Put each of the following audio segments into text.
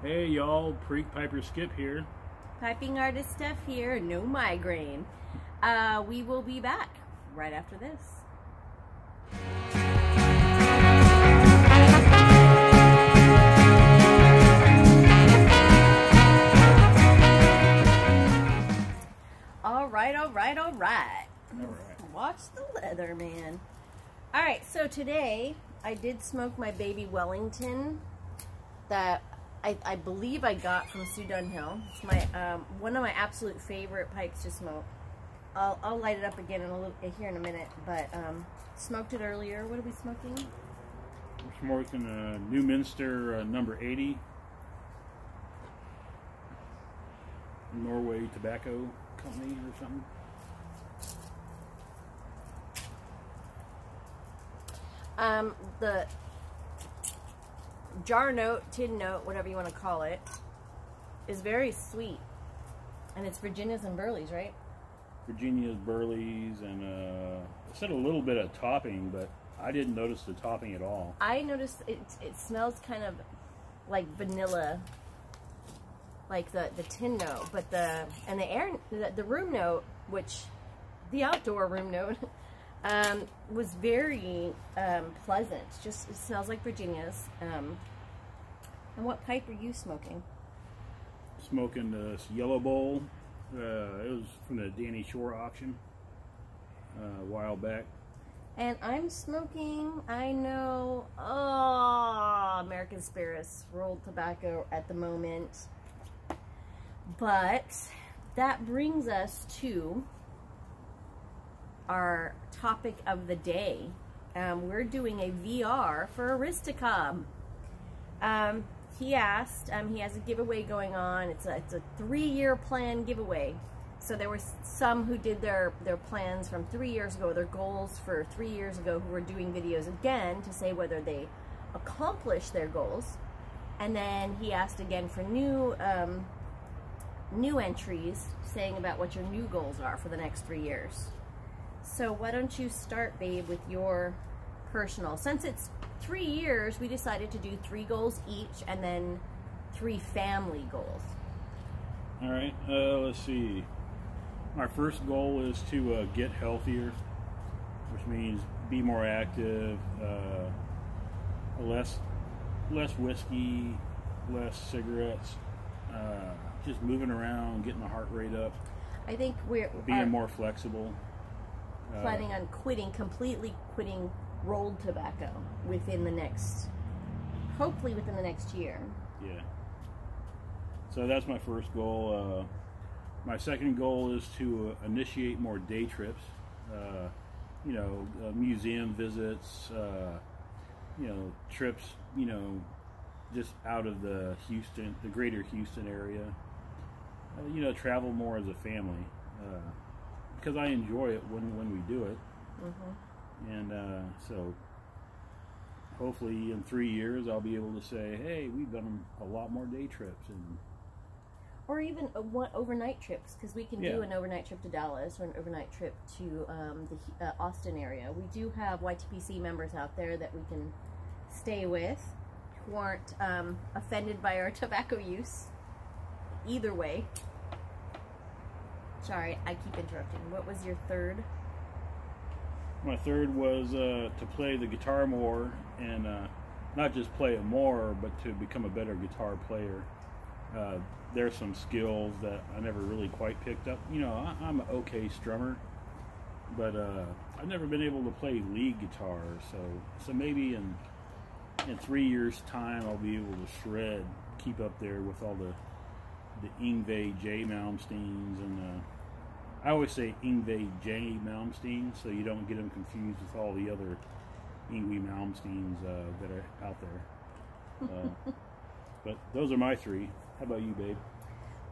Hey y'all, Preak Piper Skip here. Piping artist Steph here, no migraine. We will be back right after this. All right. Watch the leather, man. All right, so today I did smoke my baby Wellington that I believe I got from Sue Dunhill. It's my one of my absolute favorite pipes to smoke. I'll light it up again here in a minute, but smoked it earlier. What are we smoking? We're smoking New Minster number 80. Norway Tobacco Company or something. The jar note, tin note, whatever you want to call it, is very sweet. And it's Virginia's and Burley's, right? Virginia's, Burley's, and it said a little bit of topping, but I didn't notice the topping at all. I noticed it smells kind of like vanilla, like the tin note, but the room note, which the outdoor room note was very pleasant. Just it smells like Virginia's. And what pipe are you smoking? Smoking this Yellow Bowl. It was from the Danny Shore auction a while back. And I'm smoking, I know, American Spirits rolled tobacco at the moment. But that brings us to our topic of the day. We're doing a VR for Aristocob. He asked, he has a giveaway going on. It's a 3-year plan giveaway. So there were some who did their plans from 3 years ago, their goals for 3 years ago, who were doing videos again to say whether they accomplished their goals. And then he asked again for new entries, saying about what your new goals are for the next 3 years. So why don't you start, babe, with your personal. Since it's 3 years, we decided to do 3 goals each and then 3 family goals. All right, let's see. My first goal is to get healthier, which means be more active, less whiskey, less cigarettes, just moving around, getting the heart rate up. I think we're being more flexible. Planning on completely quitting rolled tobacco hopefully within the next year. Yeah. So that's my first goal. My second goal is to initiate more day trips. Museum visits, trips, just out of the greater Houston area. Travel more as a family. Because I enjoy it when we do it. Mm-hmm. And so hopefully in 3 years I'll be able to say, hey, we've done a lot more day trips. Or even overnight trips, because we can do an overnight trip to Dallas or an overnight trip to the Austin area. We do have YTPC members out there that we can stay with who aren't offended by our tobacco use. Either way. Sorry, I keep interrupting. What was your third? My third was to play the guitar more, and not just play it more, but to become a better guitar player. There's some skills that I never really quite picked up. I'm an okay strummer, but I've never been able to play lead guitar. So maybe in 3 years' time, I'll be able to shred, keep up there with all the Yngwie J. Malmsteens, and I always say Yngwie J. Malmsteen, so you don't get them confused with all the other Yngwie Malmsteens that are out there. But those are my 3. How about you, babe?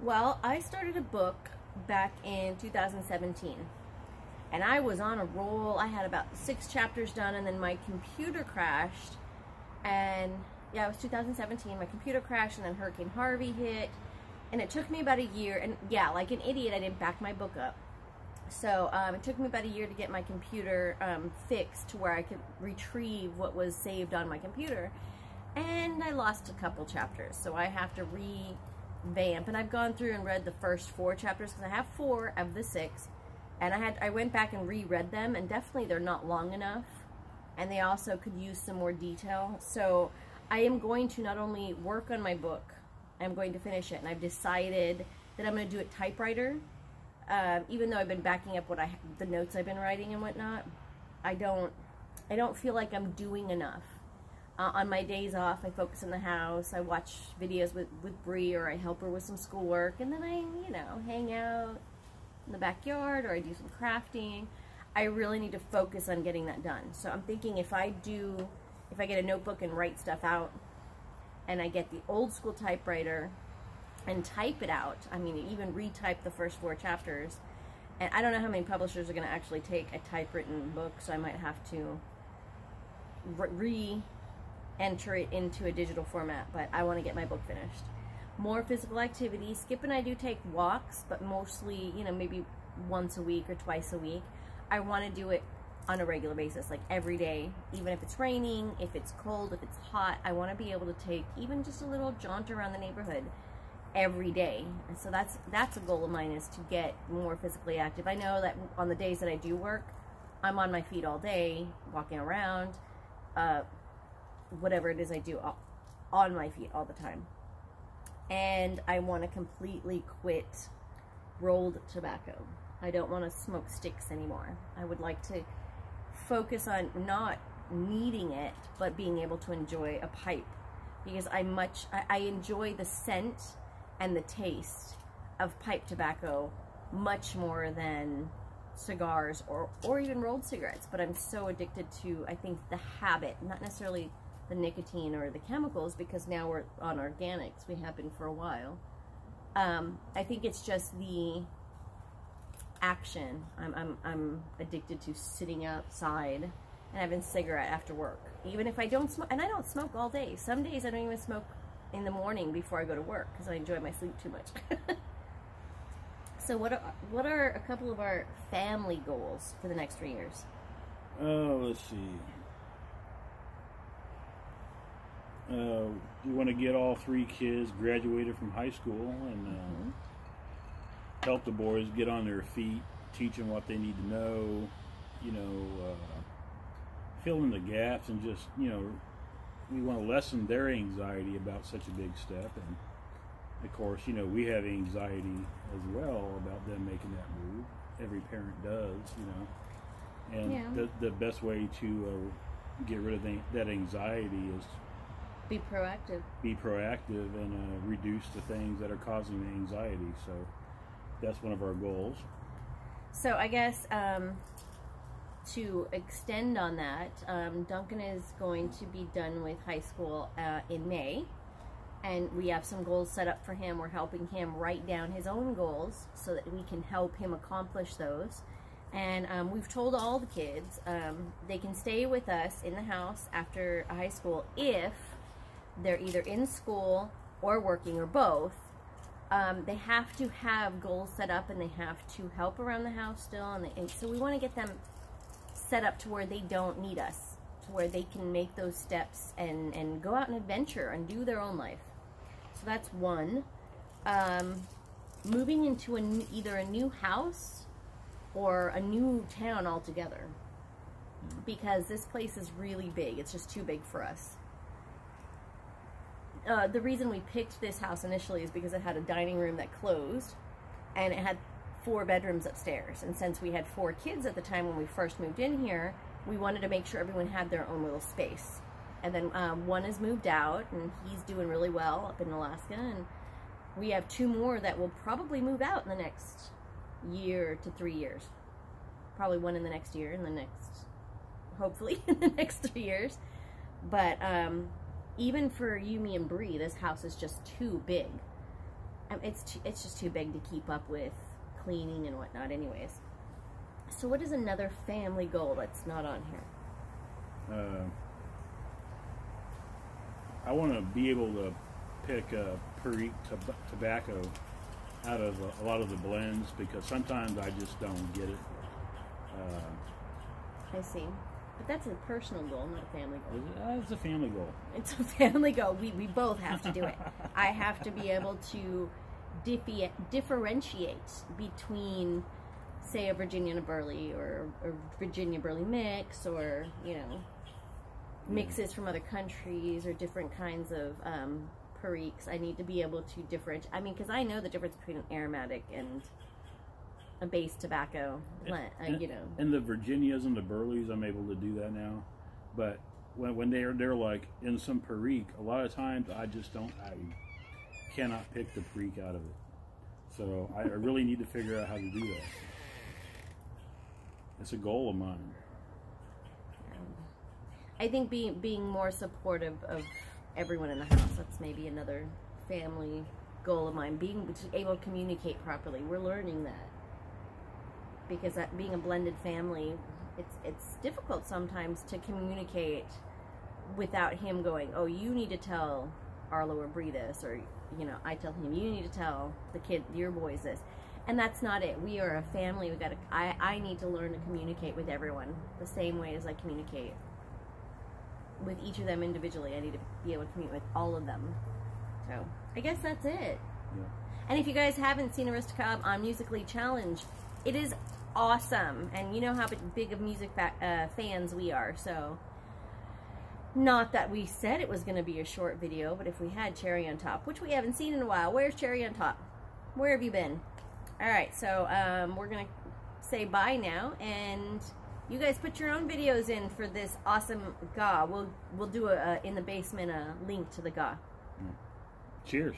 Well, I started a book back in 2017, and I was on a roll. I had about 6 chapters done, and then my computer crashed, and yeah, it was 2017. My computer crashed, and then Hurricane Harvey hit. And it took me about a year, and yeah, like an idiot, I didn't back my book up. So it took me about a year to get my computer fixed to where I could retrieve what was saved on my computer. and I lost a couple chapters, so I have to revamp. And I've gone through and read the first 4 chapters because I have 4 of the 6, and I went back and reread them, and definitely they're not long enough, and they also could use some more detail. So I am going to not only work on my book, I'm going to finish it, and I've decided that I'm going to do it typewriter. Even though I've been backing up the notes I've been writing and whatnot, I don't feel like I'm doing enough. On my days off, I focus in the house, I watch videos with Bree, or I help her with some schoolwork, and then I, you know, hang out in the backyard, or I do some crafting. I really need to focus on getting that done. So I'm thinking if I get a notebook and write stuff out, and I get the old school typewriter and type it out, I mean, even retype the first 4 chapters, and I don't know how many publishers are going to actually take a typewritten book, so I might have to re-enter it into a digital format, but I want to get my book finished. More physical activity. Skip and I do take walks, but mostly, you know, maybe once a week or twice a week. I want to do it on a regular basis, like every day, even if it's raining, if it's cold, if it's hot. I want to be able to take even just a little jaunt around the neighborhood every day. And so that's a goal of mine, is to get more physically active. I know that on the days that I do work, I'm on my feet all day, walking around, whatever it is I do, on my feet all the time. And I want to completely quit rolled tobacco. I don't want to smoke sticks anymore. I would like to focus on not needing it, but being able to enjoy a pipe, because I enjoy the scent and the taste of pipe tobacco much more than cigars or even rolled cigarettes. But I'm so addicted to, I think, the habit, not necessarily the nicotine or the chemicals, because now we're on organics. We have been for a while. I think it's just the action. I'm addicted to sitting outside and having a cigarette after work, even if I don't smoke. And I don't smoke all day. Some days I don't even smoke in the morning before I go to work, because I enjoy my sleep too much. So what are a couple of our family goals for the next 3 years? Oh, let's see. We want to get all 3 kids graduated from high school, and help the boys get on their feet, teach them what they need to know, you know, fill in the gaps, and just, you know, we want to lessen their anxiety about such a big step. And of course, you know, we have anxiety as well about them making that move. Every parent does, you know. And the best way to get rid of that anxiety is be proactive. Be proactive and reduce the things that are causing the anxiety. So that's one of our goals. So I guess to extend on that, Duncan is going to be done with high school in May, and we have some goals set up for him. We're helping him write down his own goals so that we can help him accomplish those. And we've told all the kids they can stay with us in the house after high school if they're either in school or working or both. They have to have goals set up, and they have to help around the house still. And so we want to get them set up to where they don't need us, to where they can make those steps and go out and adventure and do their own life. So that's one. Moving into either a new house or a new town altogether, because this place is really big. It's just too big for us. The reason we picked this house initially is because it had a dining room that closed, and it had 4 bedrooms upstairs. And since we had 4 kids at the time when we first moved in here, we wanted to make sure everyone had their own little space. And then one has moved out, and he's doing really well up in Alaska, and we have 2 more that will probably move out in the next year to 3 years. Probably one in the next year, and the next, hopefully, in the next 3 years. But even for you, me, and Bree, this house is just too big. It's just too big to keep up with cleaning and whatnot anyways. So what is another family goal that's not on here? I want to be able to pick Perique tobacco out of a lot of the blends, because sometimes I just don't get it. I see. But that's a personal goal, not a family goal. It's a family goal. It's a family goal. We both have to do it. I have to be able to differentiate between, say, a Virginia and a Burley, or a Virginia Burley mix, or, you know, mixes from other countries, or different kinds of periques. I need to be able to differentiate. I mean, because I know the difference between an aromatic and a base tobacco blend, you know. And the Virginias and the Burleys, I'm able to do that now. But when they're like in some perique, a lot of times I cannot pick the perique out of it. So I really need to figure out how to do that. It's a goal of mine. I think being more supportive of everyone in the house, that's maybe another family goal of mine. Being able to communicate properly. We're learning that. Because being a blended family, it's difficult sometimes to communicate without him going, oh, you need to tell Arlo or Bree this, or, you know, I tell him, you need to tell the kid, your boys this. And that's not it. We are a family. I need to learn to communicate with everyone the same way as I communicate with each of them individually. I need to be able to communicate with all of them. So I guess that's it. Yeah. And if you guys haven't seen Aristocob on Musically Challenge, it is awesome. And you know how big of music fans we are. So not that we said it was going to be a short video, but if we had Cherry on Top, which we haven't seen in a while. Where's Cherry on Top? Where have you been? All right, so we're going to say bye now, and you guys put your own videos in for this awesome GAW. We'll do in the basement a link to the GAW. Cheers.